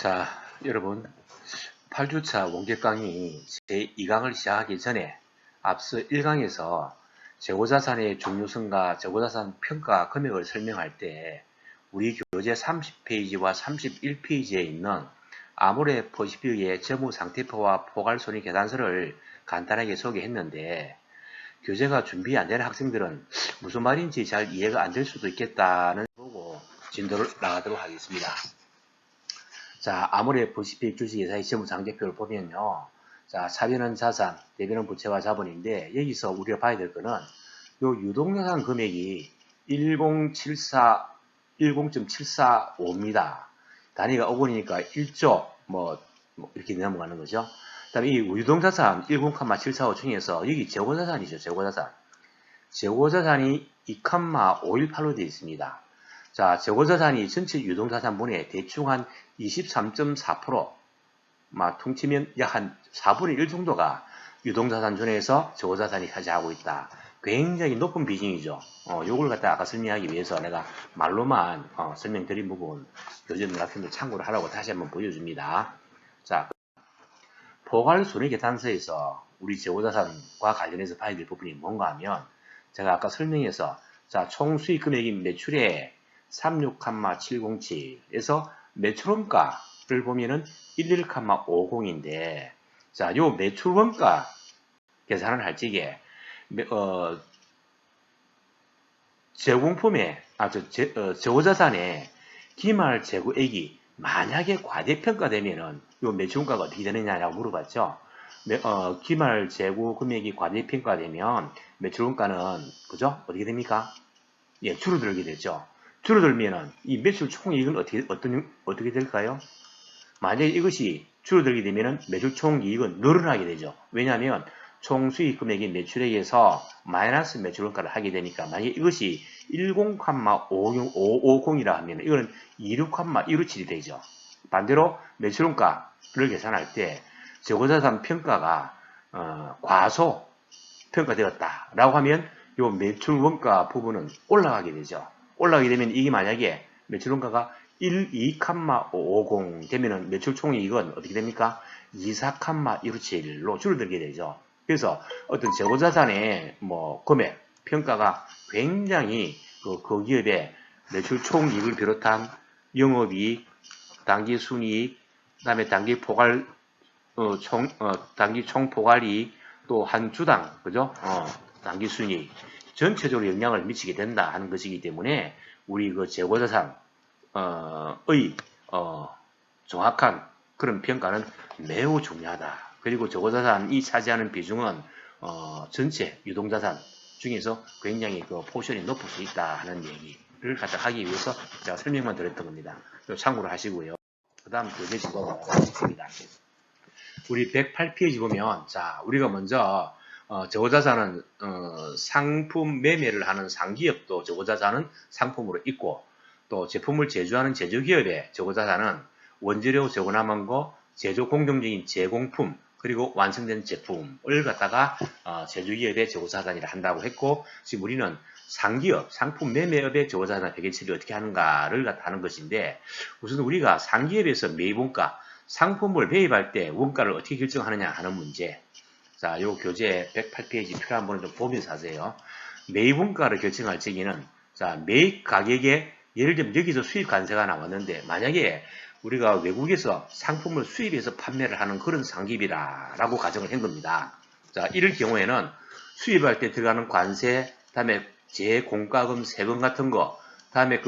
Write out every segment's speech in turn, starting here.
자, 여러분, 8주차 원격 강의 제2강을 시작하기 전에 앞서 1강에서 재고자산의 중요성과 재고자산 평가 금액을 설명할 때 우리 교재 30페이지와 31페이지에 있는 아모레 퍼시픽의 재무상태표와 포괄손익 계산서를 간단하게 소개했는데 교재가 준비 안 되는 학생들은 무슨 말인지 잘 이해가 안 될 수도 있겠다는 보고 진도를 나가도록 하겠습니다. 자, 아모레 퍼시픽 주식회사의 재무상태표를 보면요. 자, 차변은 자산, 대변은 부채와 자본인데 여기서 우리가 봐야 될 거는 요 유동자산 금액이 10.745입니다. 단위가 억원이니까 1조 뭐 이렇게 넘어가는 거죠. 그 다음에 이 유동자산 10,745 중에서 여기 재고자산이죠. 재고자산. 재고자산이 2,518로 되어 있습니다. 자, 재고자산이 전체 유동자산분의 대충 한 23.4%, 퉁치면 약 한 4분의 1 정도가 유동자산 중에서 재고자산이 차지하고 있다. 굉장히 높은 비중이죠. 요걸 갖다 아까 설명하기 위해서 내가 말로만 설명드린 부분 교재 학생들 참고를 하라고 다시 한번 보여줍니다. 자, 포괄손익계산서에서 우리 재고자산과 관련해서 봐야 될 부분이 뭔가 하면 제가 아까 설명해서 자, 총 수익 금액인 매출의 36,707에서 매출원가를 보면은 11,50인데 자, 요 매출원가 계산을 할 적에 제공품의 재고자산의 기말 재고액이 만약에 과대평가되면은 요 매출원가가 어떻게 되느냐라고 물어봤죠. 기말 재고 금액이 과대평가되면 매출원가는 그죠? 어떻게 됩니까? 예, 줄어들게 되죠. 줄어들면은 이 매출 총이익은 어떻게 될까요? 만약에 이것이 줄어들게 되면은 매출 총이익은 늘어나게 되죠. 왜냐하면 총 수익 금액이 매출액에서 마이너스 매출원가를 하게 되니까 만약에 이것이 10,550이라 하면 이거는 26,157이 되죠. 반대로 매출원가를 계산할 때 재고자산 평가가 과소 평가되었다라고 하면 이 매출원가 부분은 올라가게 되죠. 올라가게 되면 이게 만약에 매출원가가 12,550 되면은 매출 총이익은 어떻게 됩니까? 24,157로 줄어들게 되죠. 그래서 어떤 재고자산의 금액, 평가가 굉장히 그 기업의 매출 총이익을 비롯한 영업이익, 당기순이익, 그 다음에 단기 총포괄이익, 또 한 주당, 그죠? 당기순이익, 전체적으로 영향을 미치게 된다 하는 것이기 때문에 우리 그 재고자산의 정확한 그런 평가는 매우 중요하다. 그리고 재고자산이 차지하는 비중은 전체 유동자산 중에서 굉장히 그 포션이 높을 수 있다 하는 얘기를 갖다 하기 위해서 제가 설명만 드렸던 겁니다. 참고를 하시고요. 그 다음 교재 집어보도록 하겠습니다. 우리 108페이지 보면 자 우리가 먼저 재고자산은 상품 매매를 하는 상기업도 재고자산은 상품으로 있고 또 제품을 제조하는 제조기업의 재고자산은 원재료 재고 남은 거, 제조 공정적인 제공품, 그리고 완성된 제품을 갖다가 제조기업의 재고자산이라 한다고 했고 지금 우리는 상기업, 상품 매매업의 재고자산 회계 처리를 어떻게 하는가를 갖다 하는 것인데 우선 우리가 상기업에서 매입원가, 상품을 매입할 때 원가를 어떻게 결정하느냐 하는 문제. 자, 요 교재 108페이지 필요한 분은 좀 보면서 하세요. 매입 원가를 결정할 적에는 자, 매입 가격에 예를 들면 여기서 수입 관세가 나왔는데 만약에 우리가 외국에서 상품을 수입해서 판매를 하는 그런 상기업이라고 가정을 한 겁니다. 자, 이럴 경우에는 수입할 때 들어가는 관세, 다음에 재공과금, 세금 같은 거, 다음에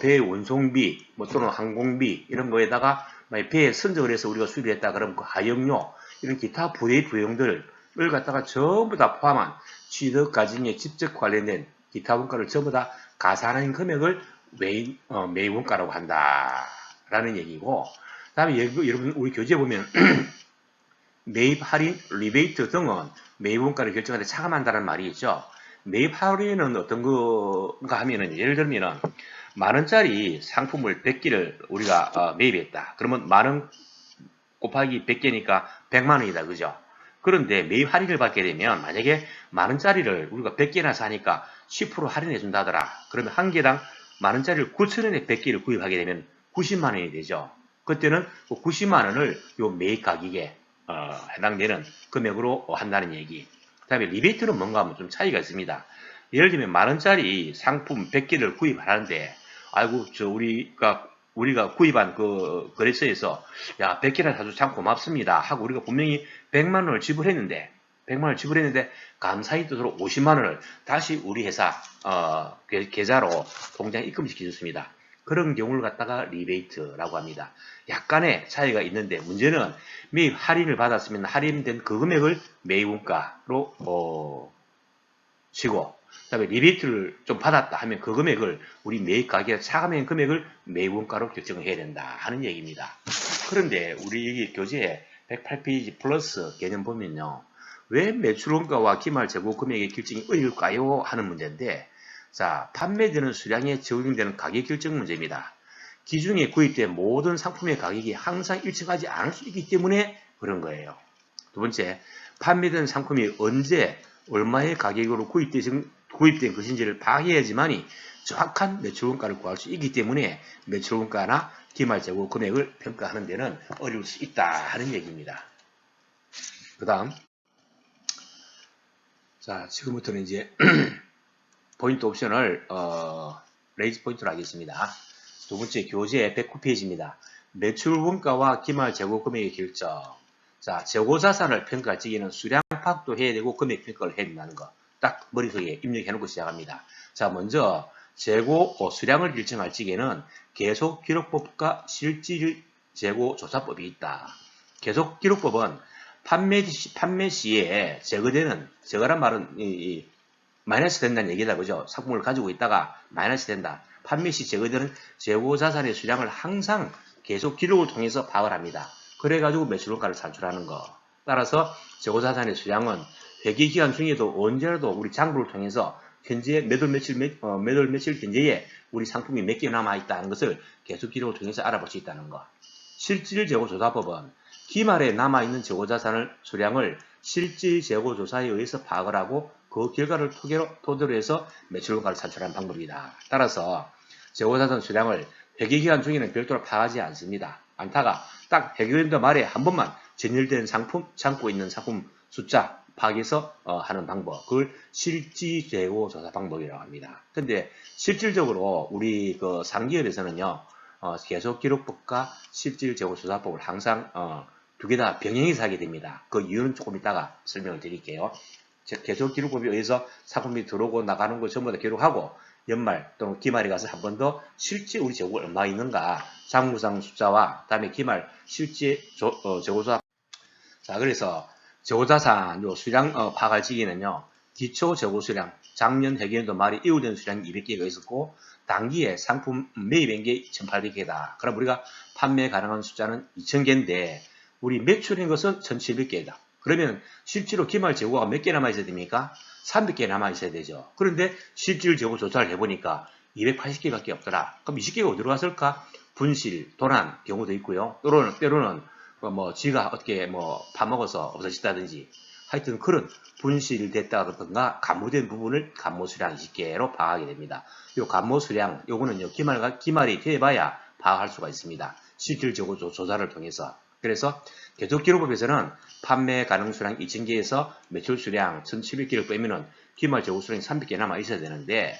배 운송비, 또는 항공비 이런 거에다가 배에 선적을 해서 우리가 수입을 했다 그러면 그 하역료 이런 기타 부의 비용들을 갖다가 전부 다 포함한 취득 과정에 직접 관련된 기타 원가를 전부 다 가산한 금액을 매입 원가라고 한다라는 얘기고, 다음에 여러분 우리 교재에 보면 매입 할인, 리베이트 등은 매입 원가를 결정하는데 차감한다는 말이 있죠. 매입 할인은 어떤 건가 하면은 예를 들면은 만원짜리 상품을 100개를 우리가 매입했다. 그러면 만원 곱하기 100개니까 100만원이다. 그죠? 그런데 매입 할인을 받게 되면 만약에 만원짜리를 우리가 100개나 사니까 10% 할인해 준다더라. 그러면 한 개당 만원짜리를 9,000원에 100개를 구입하게 되면 90만원이 되죠. 그때는 90만 원을 요 매입 가격에 해당되는 금액으로 한다는 얘기. 그 다음에 리베이트는 뭔가 하면 좀 차이가 있습니다. 예를 들면 만 원짜리 상품 100개를 구입하는데 아이고 우리가 구입한 그 거래처에서 야 100개나 사줘 참 고맙습니다 하고 우리가 분명히 100만 원을 지불했는데 감사의 뜻으로 50만 원을 다시 우리 회사 계좌로 통장에 입금시켜 줬습니다. 그런 경우를 갖다가 리베이트라고 합니다. 약간의 차이가 있는데 문제는 매입 할인을 받았으면 할인된 그 금액을 매입원가로 치고 그다음에 리베이트를 좀 받았다 하면 그 금액을 우리 매입 가격에 차감한 금액을 매입원가로 결정을 해야 된다 하는 얘기입니다. 그런데 우리 여기 교재 108페이지 플러스 개념 보면요. 왜 매출원가와 기말 재고 금액의 결정이 어려울까요? 하는 문제인데 자, 판매되는 수량에 적용되는 가격 결정 문제입니다. 기존에 구입된 모든 상품의 가격이 항상 일정하지 않을 수 있기 때문에 그런 거예요. 두 번째, 판매된 상품이 언제 얼마의 가격으로 구입된 것인지를 파악해야지만이 정확한 매출원가를 구할 수 있기 때문에 매출원가나 기말 재고 금액을 평가하는 데는 어려울 수 있다 하는 얘기입니다. 그 다음 자 지금부터는 이제 포인트 옵션을 레이즈 포인트로 하겠습니다. 두 번째 교재 109페이지입니다. 매출 원가와 기말 재고 금액의 결정. 자, 재고 자산을 평가할 적에는 수량 파악도 해야 되고 금액 평가를 해야 된다는 거. 딱 머릿속에 입력해 놓고 시작합니다. 자, 먼저 재고 수량을 결정할 적에는 계속 기록법과 실질 재고 조사법이 있다. 계속 기록법은 판매 시에 제거란 말은 마이너스 된다는 얘기다. 그죠? 상품을 가지고 있다가 마이너스 된다. 판매 시 제거되는 재고 자산의 수량을 항상 계속 기록을 통해서 파악을 합니다. 그래가지고 매출원가를 산출하는 거. 따라서 재고 자산의 수량은 회계 기간 중에도 언제라도 우리 장부를 통해서 현재 매월 며칠 현재에 우리 상품이 몇 개 남아있다는 것을 계속 기록을 통해서 알아볼 수 있다는 거. 실질 재고 조사법은 기말에 남아있는 재고 자산을 수량을 실질 재고 조사에 의해서 파악을 하고 그 결과를 토대로 해서 매출원가를 산출하는 방법이다. 따라서 재고자산 수량을 회계기간 중에는 별도로 파악하지 않다가 딱 회계연도 말에 한 번만 전일된 상품, 창고에 있는 상품 숫자 파악해서 하는 방법. 그걸 실질재고조사 방법이라고 합니다. 근데 실질적으로 우리 그 상기업에서는요, 계속기록법과 실질재고조사법을 항상 두 개 다 병행해서 하게 됩니다. 그 이유는 조금 이따가 설명을 드릴게요. 계속 기록법에 의해서 상품이 들어오고 나가는 걸 전부 다 기록하고 연말 또는 기말에 가서 한 번 더 실제 우리 재고가 얼마 있는가 장부상 숫자와 다음에 기말 실제 재고조사. 자, 그래서 재고자산 수량 파악할 시기는요. 기초 재고 수량 작년 회계연도 말에 이후된 수량이 200개가 있었고 단기에 상품 매입한 게 1800개다. 그럼 우리가 판매 가능한 숫자는 2000개인데 우리 매출인 것은 1700개다. 그러면 실제로 기말 재고가 몇 개 남아 있어야 됩니까? 300개 남아 있어야 되죠. 그런데 실질 재고 조사를 해보니까 280개밖에 없더라. 그럼 20개가 어디로 갔을까? 분실, 도난 경우도 있고요. 때로는 뭐 지가 어떻게 뭐 파먹어서 없어졌다든지 하여튼 그런 분실됐다든가 감모된 부분을 감모수량 20개로 파악하게 됩니다. 요 감모수량 요거는요 기말이 돼봐야 파악할 수가 있습니다. 실질 재고 조사를 통해서. 그래서 계속기록법에서는 판매 가능 수량 2000개에서 매출 수량 1700개를 빼면은 기말 재고 수량이 300개 남아 있어야 되는데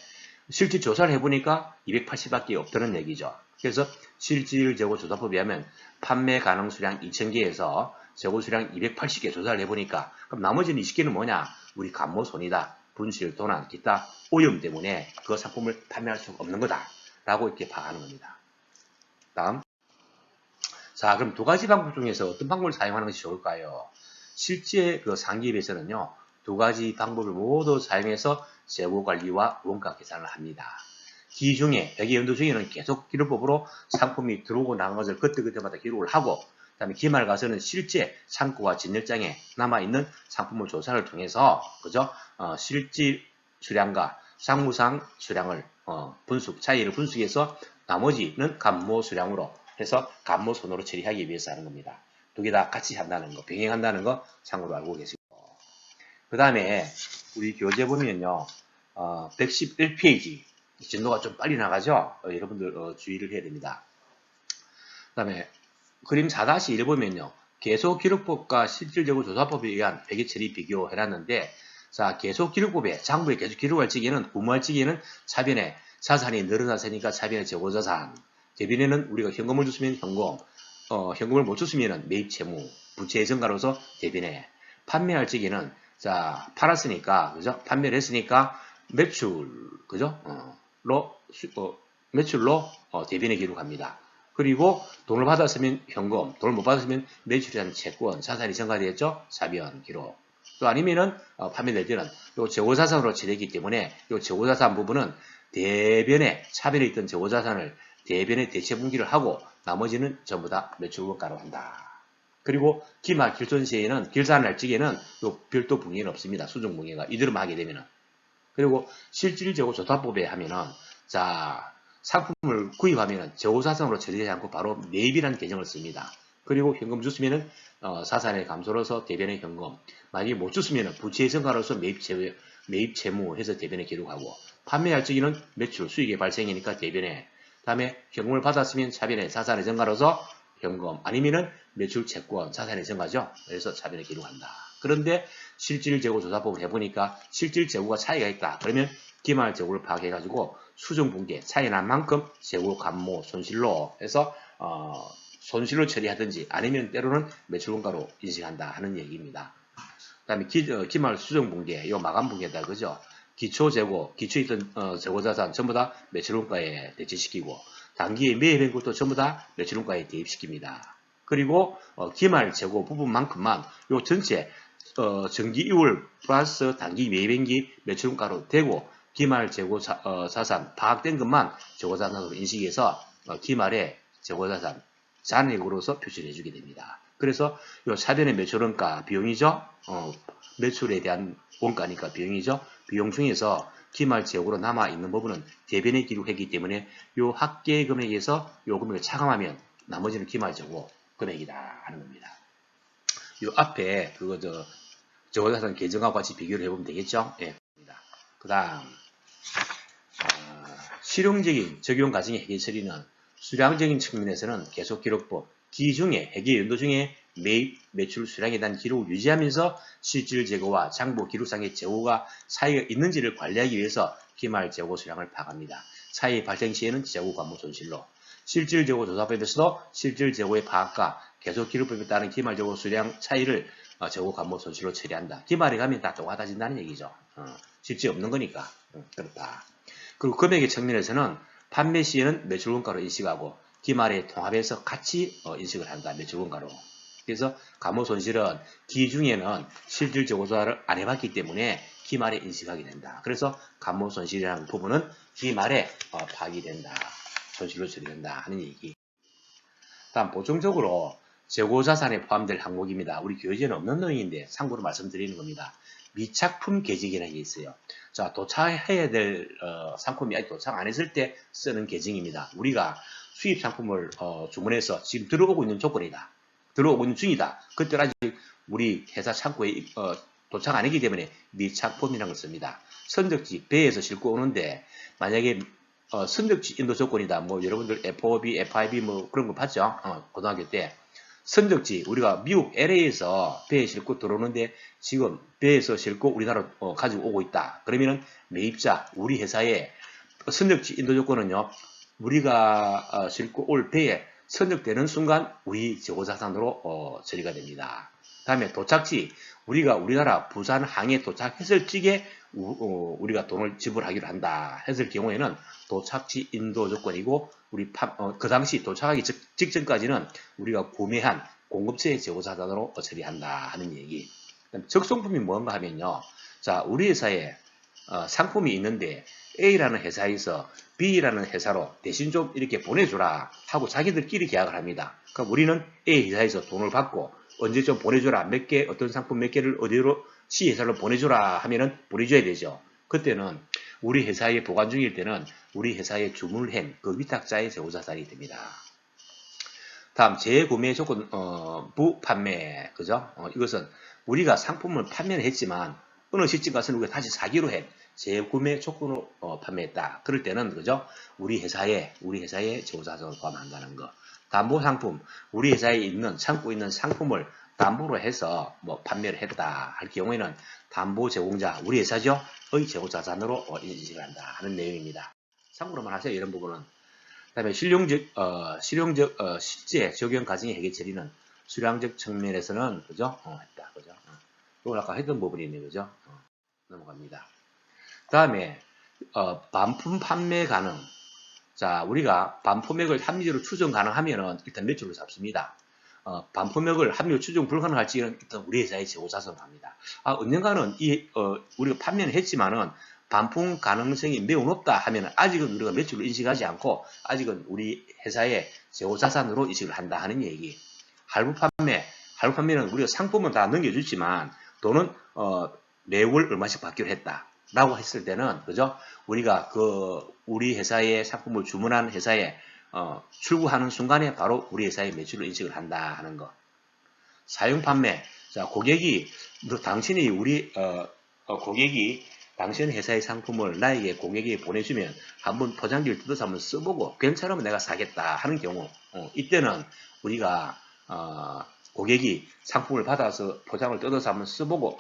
실질 조사를 해보니까 280밖에 없다는 얘기죠. 그래서 실질 재고 조사법에 하면 판매 가능 수량 2000개에서 재고 수량 280개 조사를 해보니까 그럼 나머지는 20개는 뭐냐? 우리 감모손이다. 분실, 도난, 기타 오염 때문에 그 상품을 판매할 수 없는 거다. 라고 이렇게 파악하는 겁니다. 다음. 자, 그럼 두 가지 방법 중에서 어떤 방법을 사용하는 것이 좋을까요? 실제 그 상기업에서는요, 두 가지 방법을 모두 사용해서 재고 관리와 원가 계산을 합니다. 기중에, 회계연도 중에는 계속 기록법으로 상품이 들어오고 나간 것을 그때그때마다 기록을 하고, 그 다음에 기말 가서는 실제 창고와 진열장에 남아있는 상품을 조사를 통해서, 그죠? 실질 수량과 상무상 수량을, 차이를 분석해서 나머지는 감모 수량으로 해서 감모손으로 처리하기 위해서 하는 겁니다. 두 개 다 같이 한다는 거, 병행한다는 거 참고로 알고 계시고. 그 다음에 우리 교재 보면요. 111페이지. 진도가 좀 빨리 나가죠? 여러분들 주의를 해야 됩니다. 그 다음에 그림 4-1 보면요. 계속기록법과 실질재고조사법에 의한 회계처리 비교해놨는데, 자, 계속기록법에 장부에 계속 기록할 적에는 구무할 적에는 차변에 자산이 늘어났으니까 차변에 재고자산, 대변에는 우리가 현금을 줬으면 현금, 현금을 못 줬으면 매입채무, 부채의 증가로서 대변에 판매할 적에는 자 팔았으니까 그죠? 판매를 했으니까 매출 그죠? 매출로 대변에 기록합니다. 그리고 돈을 받았으면 현금, 돈을 못 받았으면 매출이라는 채권, 자산이 증가되었죠? 차변 기록. 또 아니면은 판매될 때는 요 재고자산으로 처리했기 때문에 요 재고자산 부분은 대변에 차변에 있던 재고자산을 대변에 대체분기를 하고 나머지는 전부 다 매출원가로 한다. 그리고 기말 길손시에는 길산할 적에는 요 별도 붕괴는 없습니다. 수정 붕괴가 이대로만 하게 되면은. 그리고 실질재고조사법에 하면은 자 상품을 구입하면은 재고자산으로 처리되지 않고 바로 매입이라는 개정을 씁니다. 그리고 현금 줬으면은 자산의 감소로서 대변의 현금, 만약에 못 줬으면은 부채의 증가로서 매입 채무 해서 대변에 기록하고 판매할 적에는 매출 수익의 발생이니까 대변에 다음에 현금을 받았으면 차변에 자산의 증가로서 현금 아니면은 매출 채권 자산의 증가죠. 그래서 차변에 기록한다. 그런데 실질재고조사법을 해보니까 실질재고가 차이가 있다. 그러면 기말 재고를 파악해가지고 수정분계 차이 난 만큼 재고 감모 손실로 해서 손실로 처리하든지 아니면 때로는 매출원가로 인식한다 하는 얘기입니다. 그 다음에 기말 수정분계, 요 마감분계다 그죠? 기초재고, 기초에 있던 재고자산 전부 다 매출원가에 대체시키고 단기에 매입한 것도 전부 다 매출원가에 대입시킵니다. 그리고 기말 재고 부분만큼만 요 전체 정기 이월 플러스 단기 매입행기 매출원가로 되고 기말 재고 자산 파악된 것만 재고자산으로 인식해서 기말에 재고자산 잔액으로서 표시를 해주게 됩니다. 그래서 요 차변의 매출원가 비용이죠. 매출에 대한 원가니까 비용이죠. 비용 중에서 기말 재고로 남아있는 부분은 대변에 기록했기 때문에 요 합계 금액에서 요 금액을 차감하면 나머지는 기말 재고 금액이다 하는 겁니다. 요 앞에 그거 재고자산 계정하고 같이 비교를 해보면 되겠죠. 예. 그 다음 실용적인 적용 과정의 회계 처리는 수량적인 측면에서는 계속기록법 기중에 회계 연도 중에 매입, 매출 수량에 대한 기록을 유지하면서 실질 재고와 장부 기록상의 재고가 차이가 있는지를 관리하기 위해서 기말 재고 수량을 파악합니다. 차이 발생 시에는 재고 감모 손실로 실질 재고 조사법에서도 실질 재고의 파악과 계속 기록법에 따른 기말 재고 수량 차이를 재고 감모 손실로 처리한다. 기말에 가면 다 똑같아진다는 얘기죠. 실제 없는 거니까 그렇다. 그리고 금액의 측면에서는 판매 시에는 매출원가로 인식하고 기말에 통합해서 같이 인식을 한다. 매출원가로. 그래서 감모손실은 기중에는 실질재고조사를 안 해봤기 때문에 기말에 인식하게 된다. 그래서 감모손실이라는 부분은 기말에 파악이 된다. 손실로 처리된다 하는 얘기. 다음 보충적으로 재고자산에 포함될 항목입니다. 우리 교재에는 없는 내용인데 참고로 말씀드리는 겁니다. 미착품 계정이라는 게 있어요. 자, 도착해야 될 상품이 아직 도착 안 했을 때 쓰는 계정입니다. 우리가 수입 상품을 주문해서 지금 들어오고 있는 조건이다. 들어오고 있는 중이다. 그때 아직 우리 회사 창고에 도착 안 했기 때문에 미착품이라는 걸 씁니다. 선적지 배에서 싣고 오는데 만약에 선적지 인도 조건이다. 뭐 여러분들 FOB, FIB 뭐 그런 거 봤죠? 고등학교 때. 선적지 우리가 미국 LA에서 배에 싣고 들어오는데 지금 배에서 싣고 우리나라로 가지고 오고 있다. 그러면은 매입자 우리 회사의 선적지 인도 조건은요. 우리가 싣고 올 배에 선적되는 순간 우리 재고자산으로 처리가 됩니다. 다음에 도착지 우리가 우리나라 부산 항에 도착했을 적에 우리가 돈을 지불하기로 한다 했을 경우에는 도착지 인도 조건이고 우리 그 당시 도착하기 직전까지는 우리가 구매한 공급처의 재고자산으로 처리한다 하는 얘기. 적송품이 뭔가 하면요. 자, 우리 회사에 상품이 있는데 A라는 회사에서 B라는 회사로 대신 좀 이렇게 보내줘라 하고 자기들끼리 계약을 합니다. 그럼 우리는 A 회사에서 돈을 받고 언제 좀 보내줘라 몇 개 어떤 상품 몇 개를 어디로 C 회사로 보내줘라 하면은 보내줘야 되죠. 그때는 우리 회사에 보관 중일 때는 우리 회사에 주문을 한 그 위탁자의 재고자산이 됩니다. 다음 재구매 조건 부판매 그죠? 이것은 우리가 상품을 판매를 했지만 어느 시점 가서는 우리가 다시 사기로 해 재구매 조건으로 판매했다. 그럴 때는 그죠? 우리 회사에 재고자산을 포함한다는 거. 담보 상품, 우리 회사에 있는 창고에 있는 상품을 담보로 해서 뭐 판매를 했다 할 경우에는 담보 제공자, 우리 회사죠? 의 재고자산으로 인식을 한다 하는 내용입니다. 참고로만 하세요. 이런 부분은. 그다음에 실제 적용 과정의 해결 처리는 수량적 측면에서는 그죠? 했다. 그죠? 이건 아까 했던 부분이네. 그죠? 넘어갑니다. 다음에 반품 판매 가능. 자, 우리가 반품액을 합리적으로 추정 가능하면은 일단 매출을 잡습니다. 반품액을 합리적으로 추정 불가능할지는 일단 우리 회사의 재고자산을 합니다. 언젠가는 우리가 판매는 했지만은 반품 가능성이 매우 높다 하면 아직은 우리가 매출을 인식하지 않고 아직은 우리 회사의 재고자산으로 인식을 한다 하는 얘기. 할부 판매는 우리가 상품은 다 넘겨주지만 돈은 매월 얼마씩 받기로 했다. 라고 했을 때는, 그죠? 우리가 우리 회사의 상품을 주문한 회사에, 출고하는 순간에 바로 우리 회사의 매출을 인식을 한다 하는 거. 사용 판매. 자, 고객이 당신 회사의 상품을 나에게 고객이 보내주면 한번 포장지를 뜯어서 한번 써보고 괜찮으면 내가 사겠다 하는 경우, 이때는 우리가, 고객이 상품을 받아서 포장을 뜯어서 한번 써보고,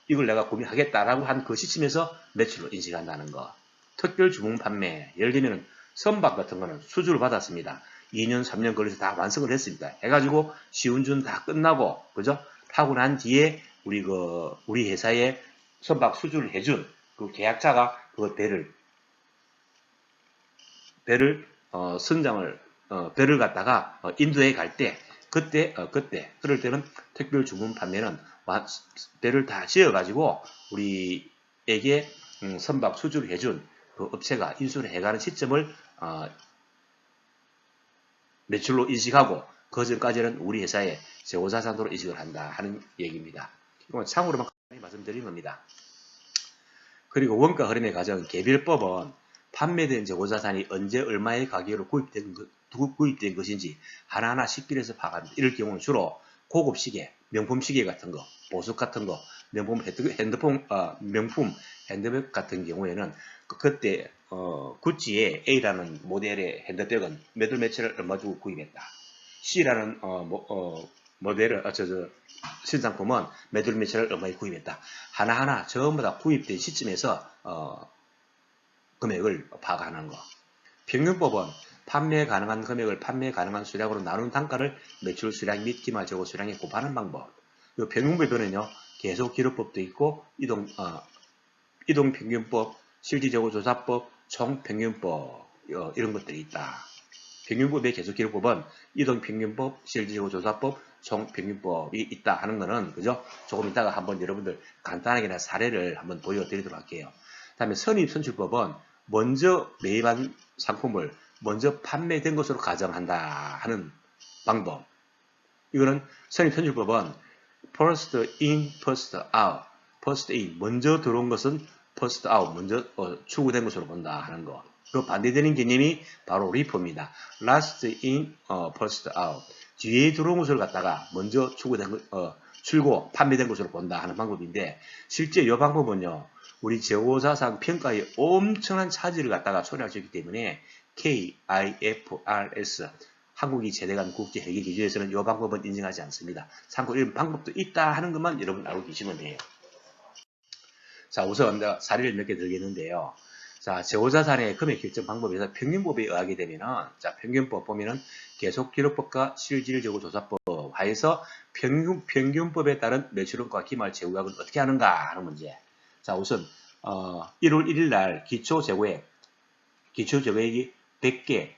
이걸 내가 구매하겠다라고 한 그 시점에서 매출을 인식한다는 거. 특별 주문 판매. 예를 들면 선박 같은 거는 수주를 받았습니다. 2년, 3년 걸려서 다 완성을 했습니다. 해가지고 시운전 다 끝나고, 그죠? 하고 난 뒤에 우리 회사에 선박 수주를 해준 그 계약자가 그 배를 갖다가 인도에 갈 때, 그때 그럴 때는 특별 주문 판매는 배를 다 지어가지고 우리에게 선박 수주를 해준 그 업체가 인수를 해가는 시점을 매출로 인식하고 그 전까지는 우리 회사의 재고자산으로 인식을 한다 하는 얘기입니다. 이건 참고로만 말씀드린 겁니다. 그리고 원가 흐름의 과정, 개별법은 판매된 재고자산이 언제 얼마의 가격으로 구입된 것인지 하나하나 식별해서 파악합니다. 이럴 경우는 주로 고급 시계, 명품 시계 같은 거, 보석 같은 거, 명품 핸드백 같은 경우에는 그때 구찌의 A라는 모델의 핸드백은 몇 월 며칠을 얼마 주고 구입했다. C라는 모델을 신상품은 몇 월 며칠을 얼마에 구입했다. 하나하나 전부 다 구입된 시점에서 금액을 파악하는 거. 평균법은 판매 가능한 금액을 판매 가능한 수량으로 나눈 단가를 매출 수량 및 기말 재고 수량에 곱하는 방법. 이 평균법에는요, 계속 기록법도 있고 이동평균법, 실질재고조사법, 총평균법 이런 것들이 있다. 평균법의 계속기록법은 이동평균법, 실질재고조사법, 총평균법이 있다 하는 거는 그죠? 조금 이따가 한번 여러분들 간단하게나 사례를 한번 보여드리도록 할게요. 다음에 선입선출법은 먼저 매입한 상품을 먼저 판매된 것으로 가정한다 하는 방법. 이거는 선입선출법은 first in, first out. first in, 먼저 들어온 것은 first out, 먼저 추구된 것으로 본다 하는 거. 그 반대되는 개념이 바로 리포입니다. last in, first out. 뒤에 들어온 것을 갖다가 먼저 출고, 판매된 것으로 본다 하는 방법인데, 실제 이 방법은요, 우리 재고자산 평가에 엄청난 차질을 갖다가 초래할 수 있기 때문에 KIFRS 한국이 제대한 국제회계기준에서는 이 방법은 인정하지 않습니다. 참고로 이런 방법도 있다 하는 것만 여러분 알고 계시면 돼요. 자, 우선 사례를 몇 개 들겠는데요. 자, 재고자산의 금액 결정 방법에서 평균법에 의하게 되면은, 자, 평균법 보면은 계속기록법과 실질재고조사법 하에서 평균법에 따른 매출원가 기말 재고액은 어떻게 하는가 하는 문제. 자, 우선 1월 1일 날 기초재고액이 100개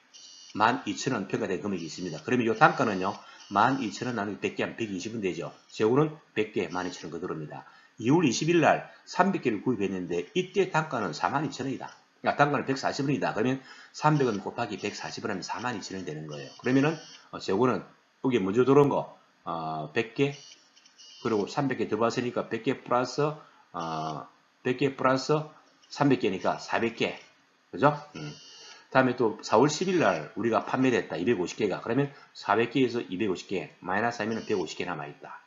12,000원 평가된 금액이 있습니다. 그러면 이 단가는요, 12,000원 나누기 100개 하면 120원 되죠. 재고는 100개 12,000원 그대로입니다. 2월 20일 날 300개를 구입했는데 이때 단가는 42,000원이다. 단가는 140원이다. 그러면 300원 곱하기 140원 하면 42,000원이 되는 거예요. 그러면은 재고는 여기 먼저 들어온 거 100개 그리고 300개 더 봤으니까 100개 플러스 300개니까 400개. 그죠? 다음에 또 4월 10일 날 우리가 판매됐다. 250개가. 그러면 400개에서 250개 마이너스 하면 150개 남아있다.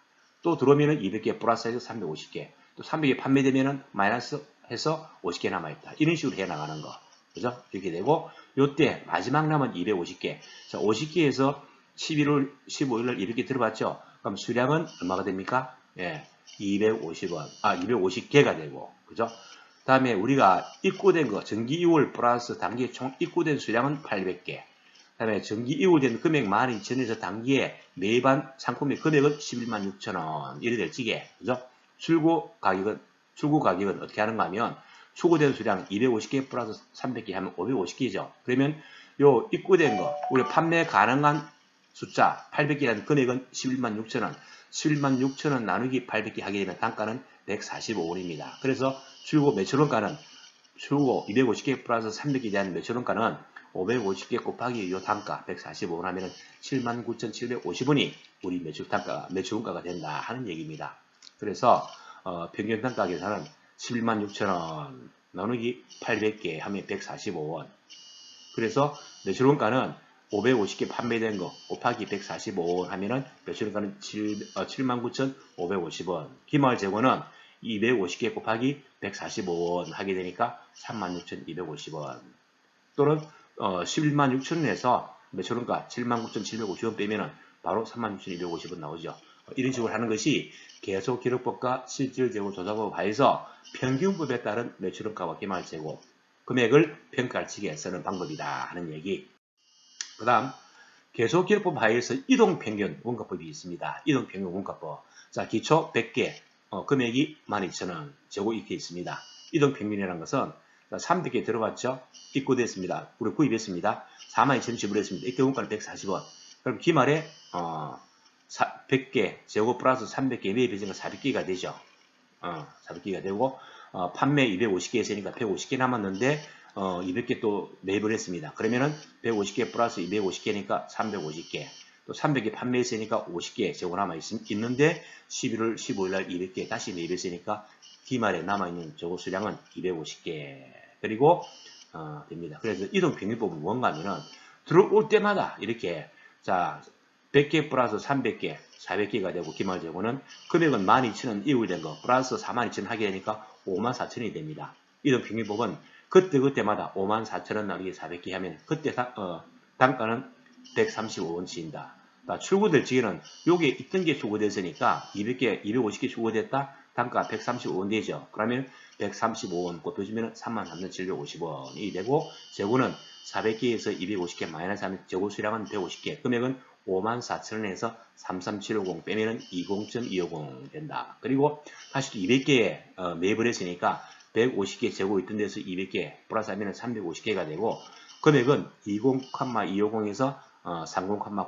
또 들어오면은 200개 플러스해서 350개. 또 300개 판매되면은 마이너스 해서 50개 남아있다. 이런 식으로 해 나가는 거. 그죠? 이렇게 되고, 요때 마지막 남은 250개. 자, 50개에서 11월, 15일날 이렇게 들어봤죠? 그럼 수량은 얼마가 됩니까? 예, 250원. 250개가 되고, 그죠? 다음에 우리가 입고된 거, 정기 2월 플러스 단기에 총 입고된 수량은 800개. 다음에 정기 이후된 금액 12,000원에서 단기에 매입한 상품의 금액은 11만 6천원. 이래 될 지게. 그죠? 출고 가격은 어떻게 하는가 하면, 출고된 수량 250개 플러스 300개 하면 550개죠. 그러면 요 입고된 거, 우리 판매 가능한 숫자 800개라는 금액은 11만 6천원. 11만 6천원 나누기 800개 하게 되면 단가는 145원입니다. 그래서 출고 매출원가는 출고 250개 플러스 300개에 대한 매출원가는 550개 곱하기 요 단가 145원 하면은 79,750원이 우리 매출원가가 된다 하는 얘기입니다. 그래서 평균 단가 계산은 11만 6천원 나누기 800개 하면 145원. 그래서 매출원가는 550개 판매된 거 곱하기 145원 하면은 매출원가는 79,550원. 기말 재고는 250개 곱하기 145원 하게 되니까 36,250원. 또는 11만 6천원에서 매출원가 79,750원 빼면은 바로 36,250원 나오죠. 이런 식으로 하는 것이 계속기록법과 실질재고 조사법 하에서 평균법에 따른 매출원가와 기말재고 금액을 평가치기에 쓰는 방법이다 하는 얘기. 그 다음 계속기록법 하에서 이동평균 원가법이 있습니다. 이동평균 원가법. 자, 기초 100개 금액이 12,000원 재고 이렇게 있습니다. 이동평균이라는 것은 300개 들어갔죠? 입고됐습니다. 우리 구입했습니다. 42,000원 지불했습니다. 이때 원가는 140원. 그럼 기말에 100개 재고 플러스 300개 매입해지니까 400개가 되죠. 400개가 되고 판매 250개 했으니까 150개 남았는데 200개 또 매입을 했습니다. 그러면은 150개 플러스 250개니까 350개. 또 300개 판매했으니까 50개 재고 남아있는데 11월 15일날 200개 다시 매입했으니까 기말에 남아있는 재고 수량은 250개. 그리고 됩니다. 그래서 이동평균법은 뭔가 하면은 들어올 때마다 이렇게 자 100개 플러스 300개 400개가 되고 기말 재고는 금액은 12,000원 이후된 거 플러스 42,000원 하게 되니까 54,000원이 됩니다. 이동평균법은 그때마다 54,000원 나누기 400개 하면 그때 단가는 135원치인다. 출고될 지에는 요게 있던 게 출고됐으니까 200개, 250개 출고됐다. 단가 135원 되죠. 그러면 135원 곱해주면 33,750원이 되고 재고는 400개에서 250개 마이너스하면 재고 수량은 150개. 금액은 54,000원에서 33,750 빼면은 20.250 된다. 그리고 다시 또 200개에 매입을 했으니까 150개 재고 있던 데서 200개 플러스 하면 350개가 되고 금액은 20,250에서 30,000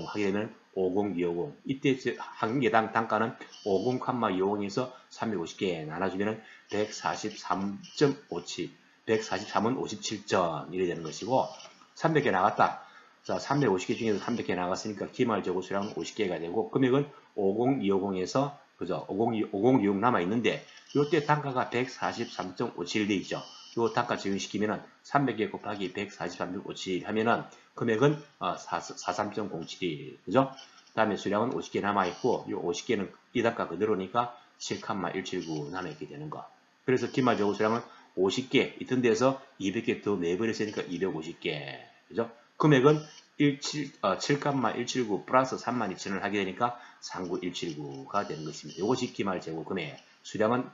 하게 되면 50,250 이때 한 개당 단가는 50,250에서 350개 나눠주면 143.57 143은 57점 이래 되는 것이고 300개 나갔다. 자, 350개 중에서 300개 나갔으니까 기말 재고 수량은 50개가 되고 금액은 50,250에서 그죠? 50,250 남아 있는데 요때 단가가 143.57 돼 있죠. 요 단가 적용시키면은 300개 곱하기 143.57 하면은 금액은 43.07 그죠? 다음에 수량은 50개 남아 있고 요 50개는 이 단가 그대로니까 7,179 남아 있게 되는 거. 그래서 기말 재고 수량은 50개 있던 데서 200개 더 매입했으니까 250개 그죠? 금액은 7,179 플러스 32,000원을 하게 되니까 39,179가 되는 것입니다. 이것이 기말 재고 금액. 수량은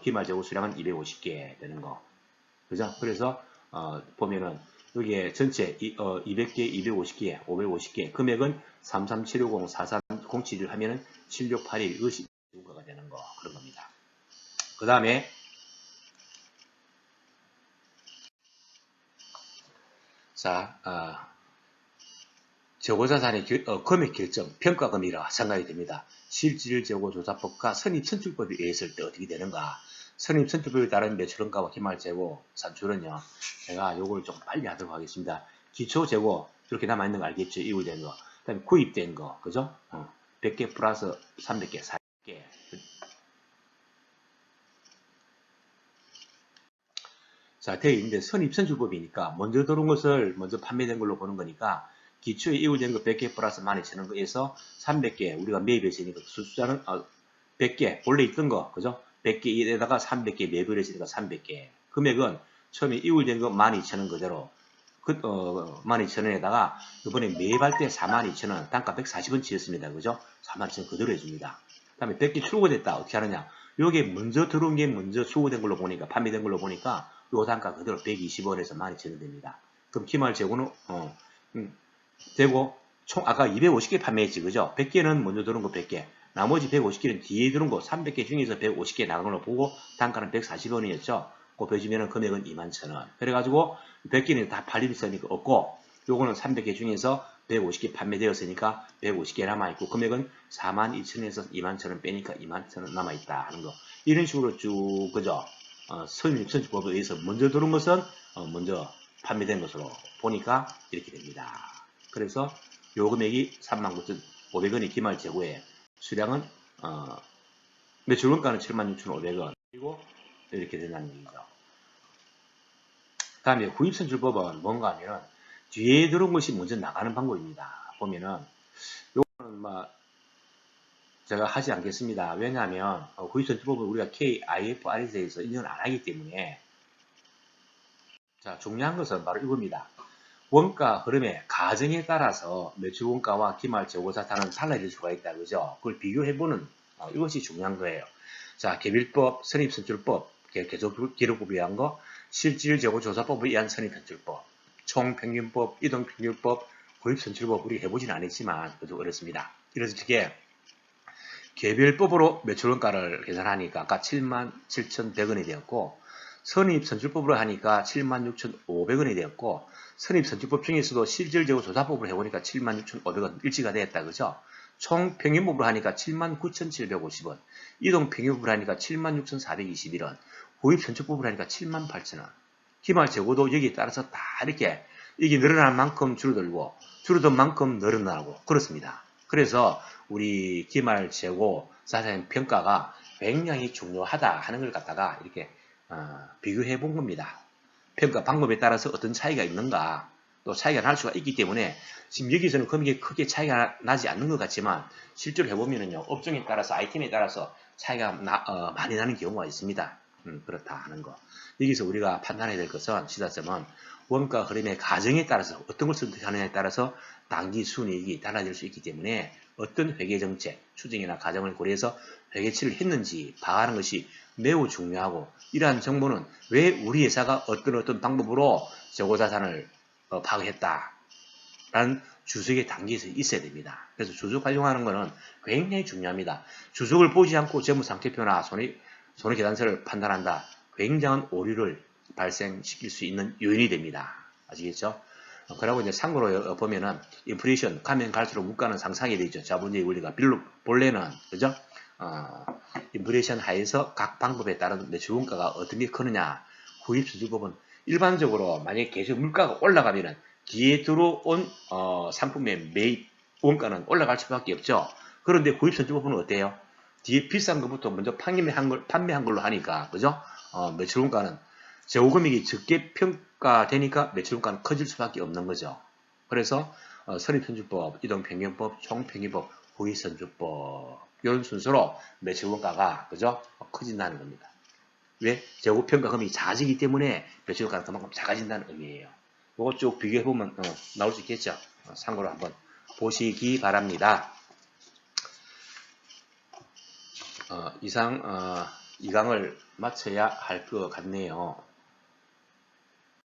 기말 재고 수량은 250개 되는 거. 그죠? 그래서 보면은 여기에 전체 200개, 250개, 550개 금액은 33750, 4307을 하면은 7681 이것이 재고가 되는 거 그런 겁니다. 그 다음에 자, 재고자산의 금액 결정, 평가금이라 생각이 됩니다. 실질재고조사법과 선입선출법에 의했을 때 어떻게 되는가? 선입선출법에 따른 매출원가와 기말재고 산출은요. 제가 요걸 좀 빨리 하도록 하겠습니다. 기초재고 이렇게 남아있는 거 알겠죠? 이후된 거. 그 다음에 구입된 거, 그죠? 100개 플러스 300개, 400개. 자, 되어 있는데 선입선출법이니까 먼저 들어온 것을 먼저 판매된 걸로 보는 거니까 기초에 이후된 거 100개 플러스 12,000원에서 300개 우리가 매입했으니까 숫자는 100개 원래 있던 거 그죠? 100개에다가 300개 매부해지니까 300개. 금액은 처음에 이율된 거 12,000원 그대로 12,000원에다가 이번에 매입할 때 42,000원 단가 140원 치였습니다. 그죠? 42,000원 그대로 해줍니다. 그 다음에 100개 출고됐다. 어떻게 하느냐? 요게 먼저 들어온 게 먼저 출고된 걸로 보니까 판매된 걸로 보니까 요 단가 그대로 120원에서 12,000원 됩니다. 그럼 기말 재고는 되고 총 아까 250개 판매했지. 그죠? 100개는 먼저 들어온 거 100개. 나머지 150개는 뒤에 들어온 거 300개 중에서 150개 나간 걸로 보고 단가는 140원이었죠. 곱해주면 금액은 21,000원. 그래가지고 100개는 다 팔리니까 없고 요거는 300개 중에서 150개 판매되었으니까 150개 남아있고 금액은 42,000원에서 21,000원 빼니까 21,000원 남아있다 하는 거. 이런 식으로 쭉 그죠? 선입선출법에 의해서 먼저 들어온 것은 먼저 판매된 것으로 보니까 이렇게 됩니다. 그래서 요 금액이 39,500원이 기말 재고에 수량은 매출 원가는 76,500원 그리고 이렇게 된다는 얘기죠. 다음에 구입선출법은 뭔가 하면은 뒤에 들어온 것이 먼저 나가는 방법입니다. 보면은 요거는 뭐 제가 하지 않겠습니다. 왜냐하면 구입선출법은 우리가 KIFRS에서 인정을 안 하기 때문에 자 중요한 것은 바로 이겁니다. 원가 흐름의 가정에 따라서 매출 원가와 기말 재고 자산은 달라질 수가 있다. 그죠? 그걸 비교해보는 이것이 중요한 거예요. 자, 개별법, 선입선출법, 계속기록법에 의한 거, 실질재고조사법에 의한 선입선출법, 총평균법, 이동평균법, 구입선출법 우리 해보진 않았지만 그래도 어렵습니다. 그래서 이게 개별법으로 매출원가를 계산하니까 아까 77,100원이 되었고 선입선출법으로 하니까 76,500원이 되었고 선입선출법 중에서도 실질재고조사법으로 해보니까 76,500원 일치가 되었다. 그죠? 총평균법으로 하니까 79,750원, 이동평균법으로 하니까 76,421원, 구입선출법으로 하니까 78,000원. 기말 재고도 여기에 따라서 다 이렇게 이게 늘어난 만큼 줄어들고 줄어든 만큼 늘어나고 그렇습니다. 그래서 우리 기말 재고 자산 평가가 굉장히 중요하다 하는 걸 갖다가 이렇게 비교해 본 겁니다. 평가 방법에 따라서 어떤 차이가 있는가 또 차이가 날 수가 있기 때문에 지금 여기서는 금액이 크게 차이가 나지 않는 것 같지만 실제로 해보면은요 업종에 따라서 아이템에 따라서 차이가 많이 나는 경우가 있습니다. 그렇다 하는 거. 여기서 우리가 판단해야 될 것은 시사점은 원가 흐름의 가정에 따라서 어떤 걸 선택하느냐에 따라서 단기 순이익이 달라질 수 있기 때문에 어떤 회계정책, 추정이나 가정을 고려해서 회계치를 했는지 파악하는 것이 매우 중요하고 이러한 정보는 왜 우리 회사가 어떤 방법으로 재고자산을 파악했다라는 주석의 단계에서 있어야 됩니다. 그래서 주석 활용하는 것은 굉장히 중요합니다. 주석을 보지 않고 재무상태표나 손해계산서를 판단한다. 굉장한 오류를 발생시킬 수 있는 요인이 됩니다. 아시겠죠? 그러고 이제 상으로 보면은 인플레이션 가면 갈수록 물가는 상상이 되죠. 자본주의 원리가 본래는 그죠? 인플레이션 하에서 각 방법에 따른 매출원가가 어떻게 크느냐. 구입수주법은 일반적으로 만약에 계속 물가가 올라가면은 뒤에 들어온 상품의 매입 원가는 올라갈 수밖에 없죠. 그런데 구입선주법은 어때요? 뒤에 비싼 것부터 먼저 판매한 걸로 하니까 그죠? 매출원가는 재고금액이 적게 평가되니까 매출원가는 커질 수밖에 없는 거죠. 그래서 선입선주법, 이동평균법, 총평균법, 구입선주법 이런 순서로 매출원가가 그죠? 커진다는 겁니다. 왜? 재고평가 금액이 작아지기 때문에 매출원가가 그만큼 작아진다는 의미예요. 이거 쭉 비교해보면 나올 수 있겠죠. 참고로 한번 보시기 바랍니다. 이상 2강을 마쳐야 할 것 같네요.